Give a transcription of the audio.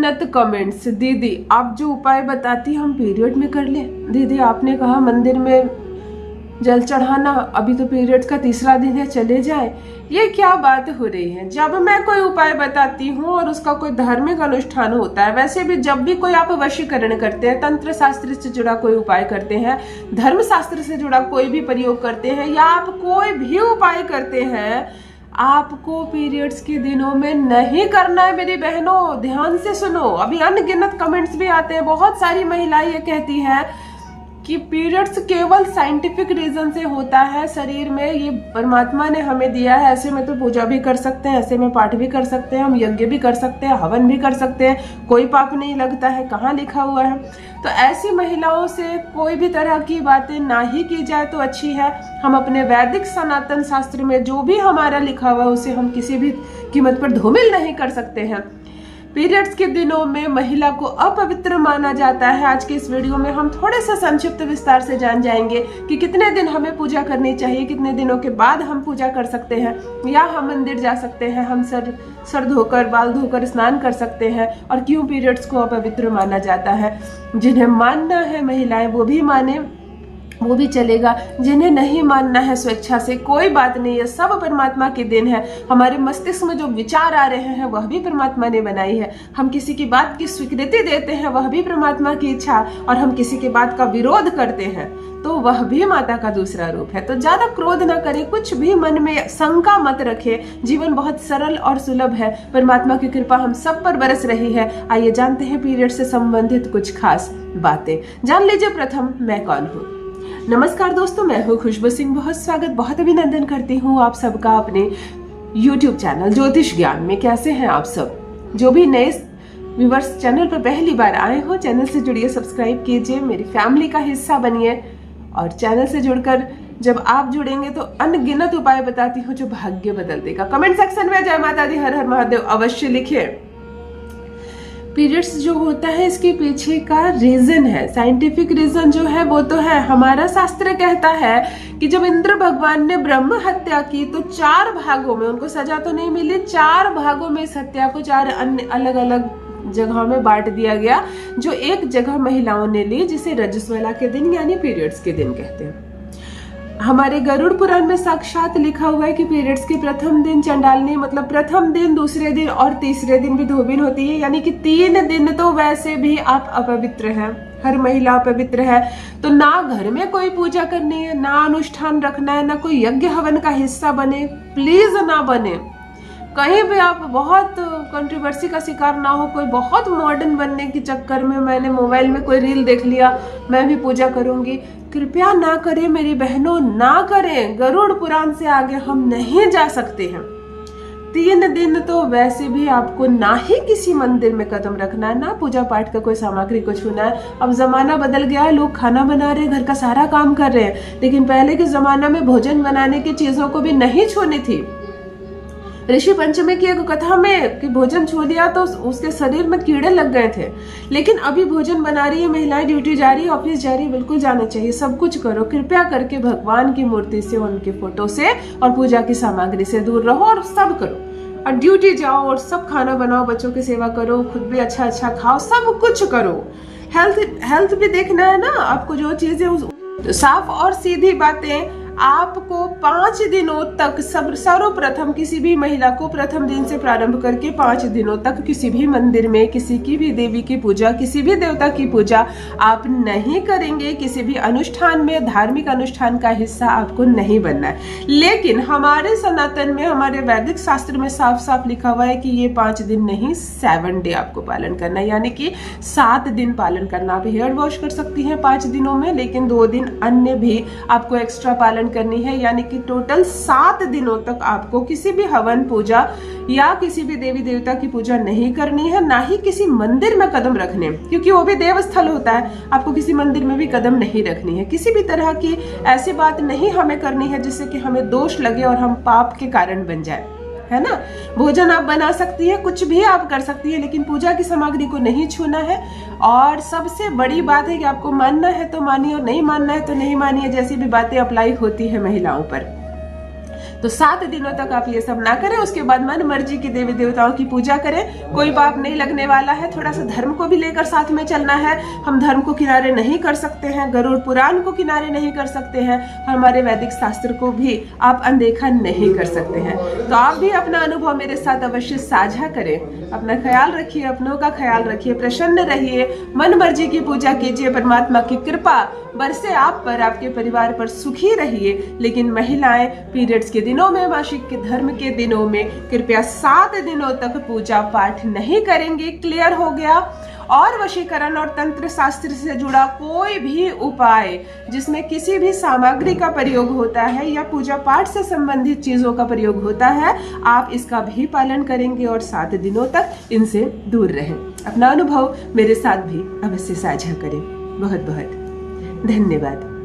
अनगिनत कमेंट्स। दीदी आप जो उपाय बताती हम पीरियड में कर लें। दीदी आपने कहा मंदिर में जल चढ़ाना, अभी तो पीरियड्स का तीसरा दिन है, चले जाए। ये क्या बात हो रही है? जब मैं कोई उपाय बताती हूँ और उसका कोई धार्मिक अनुष्ठान होता है, वैसे भी जब भी कोई आप वशीकरण करते हैं, तंत्र शास्त्र से जुड़ा कोई उपाय करते हैं, धर्म शास्त्र से जुड़ा कोई भी प्रयोग करते हैं, या आप कोई भी उपाय करते हैं, आपको पीरियड्स के दिनों में नहीं करना है। मेरी बहनों ध्यान से सुनो। अभी अनगिनत कमेंट्स भी आते हैं, बहुत सारी महिलाएं ये कहती हैं कि पीरियड्स केवल साइंटिफिक रीजन से होता है शरीर में, ये परमात्मा ने हमें दिया है, ऐसे में तो पूजा भी कर सकते हैं, ऐसे में पाठ भी कर सकते हैं, हम यज्ञ भी कर सकते हैं, हवन भी कर सकते हैं, कोई पाप नहीं लगता है, कहाँ लिखा हुआ है? तो ऐसी महिलाओं से कोई भी तरह की बातें ना ही की जाए तो अच्छी है। हम अपने वैदिक सनातन शास्त्र में जो भी हमारा लिखा हुआ है उसे हम किसी भी कीमत पर धूमिल नहीं कर सकते हैं। पीरियड्स के दिनों में महिला को अपवित्र माना जाता है। आज के इस वीडियो में हम थोड़े से संक्षिप्त विस्तार से जान जाएंगे कि कितने दिन हमें पूजा करनी चाहिए, कितने दिनों के बाद हम पूजा कर सकते हैं, या हम मंदिर जा सकते हैं, हम सर धोकर बाल धोकर स्नान कर सकते हैं, और क्यों पीरियड्स को अपवित्र माना जाता है। जिन्हें मानना है महिलाएं वो भी माने, वो भी चलेगा, जिन्हें नहीं मानना है स्वेच्छा से कोई बात नहीं है, सब परमात्मा के दिन है। हमारे मस्तिष्क में जो विचार आ रहे हैं वह भी परमात्मा ने बनाई है। हम किसी की बात की स्वीकृति देते हैं वह भी परमात्मा की इच्छा, और हम किसी की बात का विरोध करते हैं तो वह भी माता का दूसरा रूप है। तो ज्यादा क्रोध ना करें, कुछ भी मन में शंका मत रखें। जीवन बहुत सरल और सुलभ है, परमात्मा की कृपा हम सब पर बरस रही है। आइए जानते हैं पीरियड से संबंधित कुछ खास बातें। जान लीजिए प्रथम मैं कौन हूँ। नमस्कार दोस्तों, मैं हूँ खुशबू सिंह। बहुत स्वागत, बहुत अभिनंदन करती हूँ आप सबका अपने YouTube चैनल ज्योतिष ज्ञान में। कैसे हैं आप सब? जो भी नए व्यूअर्स चैनल पर पहली बार आए हो, चैनल से जुड़िए, सब्सक्राइब कीजिए, मेरी फैमिली का हिस्सा बनिए। और चैनल से जुड़कर जब आप जुड़ेंगे तो अनगिनत उपाय बताती हूँ जो भाग्य बदल देगा। कमेंट सेक्शन में जय माता दी, हर हर महादेव अवश्य लिखिए। पीरियड्स जो होता है इसके पीछे का रीजन है, साइंटिफिक रीजन जो है वो तो है। हमारा शास्त्र कहता है कि जब इंद्र भगवान ने ब्रह्म हत्या की तो 4 भागों में, उनको सजा तो नहीं मिली, 4 भागों में इस हत्या को 4 अन्य अलग अलग जगहों में बांट दिया गया, जो एक जगह महिलाओं ने ली, जिसे रजस्वला के दिन यानी पीरियड्स के दिन कहते हैं। हमारे गरुड़ पुराण में साक्षात लिखा हुआ है कि पीरियड्स के प्रथम दिन चंडालनी, मतलब प्रथम दिन, दूसरे दिन और तीसरे दिन भी धोबिन होती है, यानी कि 3 दिन तो वैसे भी आप अपवित्र हैं, हर महिला अपवित्र है। तो ना घर में कोई पूजा करनी है, ना अनुष्ठान रखना है, ना कोई यज्ञ हवन का हिस्सा बने, प्लीज ना बने। कहीं भी आप बहुत कंट्रोवर्सी का शिकार ना हो। कोई बहुत मॉडर्न बनने के चक्कर में मैंने मोबाइल में कोई रील देख लिया, मैं भी पूजा करूंगी, कृपया ना करें मेरी बहनों, ना करें। गरुड़ पुराण से आगे हम नहीं जा सकते हैं। 3 दिन तो वैसे भी आपको ना ही किसी मंदिर में कदम रखना है, ना पूजा पाठ का कोई सामग्री को छूना है। अब जमाना बदल गया है, लोग खाना बना रहे हैं, घर का सारा काम कर रहे हैं, लेकिन पहले के जमाना में भोजन बनाने की चीजों को भी नहीं छूनी थी। ऋषि पंचमी की एक कथा में कि भोजन छू लिया तो उसके शरीर में कीड़े लग गए थे। लेकिन अभी भोजन बना रही है महिलाएं, ड्यूटी जा रही है, ऑफिस जा रही है, बिल्कुल जाना चाहिए, सब कुछ करो। कृपया करके भगवान की मूर्ति से, उनके फोटो से और पूजा की सामग्री से दूर रहो और सब करो। और ड्यूटी जाओ और सब खाना बनाओ, बच्चों की सेवा करो, खुद भी अच्छा अच्छा खाओ, सब कुछ करो। हेल्थ भी देखना है ना आपको, जो चीजें साफ और सीधी बातें। आपको 5 दिनों तक सर्वप्रथम किसी भी महिला को प्रथम दिन से प्रारंभ करके 5 दिनों तक किसी भी मंदिर में किसी की भी देवी की पूजा, किसी भी देवता की पूजा आप नहीं करेंगे। किसी भी अनुष्ठान में, धार्मिक अनुष्ठान का हिस्सा आपको नहीं बनना है। लेकिन हमारे सनातन में, हमारे वैदिक शास्त्र में साफ साफ लिखा हुआ है कि ये 5 दिन नहीं, 7 डे आपको पालन करना है, यानी कि 7 दिन पालन करना। आप हेयर वॉश कर सकती हैं 5 दिनों में, लेकिन 2 दिन अन्य भी आपको एक्स्ट्रा पालन करनी है, यानी कि टोटल 7 दिनों तक आपको किसी भी हवन पूजा या किसी भी देवी देवता की पूजा नहीं करनी है, ना ही किसी मंदिर में कदम रखने, क्योंकि वो भी देव स्थल होता है। आपको किसी मंदिर में भी कदम नहीं रखनी है। किसी भी तरह की ऐसी बात नहीं हमें करनी है जिससे कि हमें दोष लगे और हम पाप के कारण बन जाए, है ना। भोजन आप बना सकती है, कुछ भी आप कर सकती है, लेकिन पूजा की सामग्री को नहीं छूना है। और सबसे बड़ी बात है कि आपको मानना है तो मानिए और नहीं मानना है तो नहीं मानिए, जैसी भी बातें अप्लाई होती है महिलाओं पर। तो 7 दिनों तक आप ये सब ना करें। उसके बाद मन मर्जी की देवी देवताओं की पूजा करें, कोई पाप नहीं लगने वाला है। थोड़ा सा धर्म को भी लेकर साथ में चलना है। हम धर्म को किनारे नहीं कर सकते हैं, गरुड़ पुराण को किनारे नहीं कर सकते हैं, हमारे वैदिक शास्त्र को भी आप अनदेखा नहीं कर सकते हैं। तो आप भी अपना अनुभव मेरे साथ अवश्य साझा करें। अपना ख्याल रखिए, अपनों का ख्याल रखिए, प्रसन्न रहिए, मन मर्जी की पूजा कीजिए, परमात्मा की कृपा बरसे आप पर, आपके परिवार पर, सुखी रहिए। लेकिन महिलाएं पीरियड्स के दिनों में, मासिक के धर्म के दिनों में कृपया 7 दिनों तक पूजा पाठ नहीं करेंगे। क्लियर हो गया? और वशीकरण और तंत्र शास्त्र से जुड़ा कोई भी उपाय जिसमें किसी भी सामग्री का प्रयोग होता है या पूजा पाठ से संबंधित चीजों का प्रयोग होता है, आप इसका भी पालन करेंगे और 7 दिनों तक इनसे दूर रहें। अपना अनुभव मेरे साथ भी अवश्य साझा करें। बहुत बहुत धन्यवाद।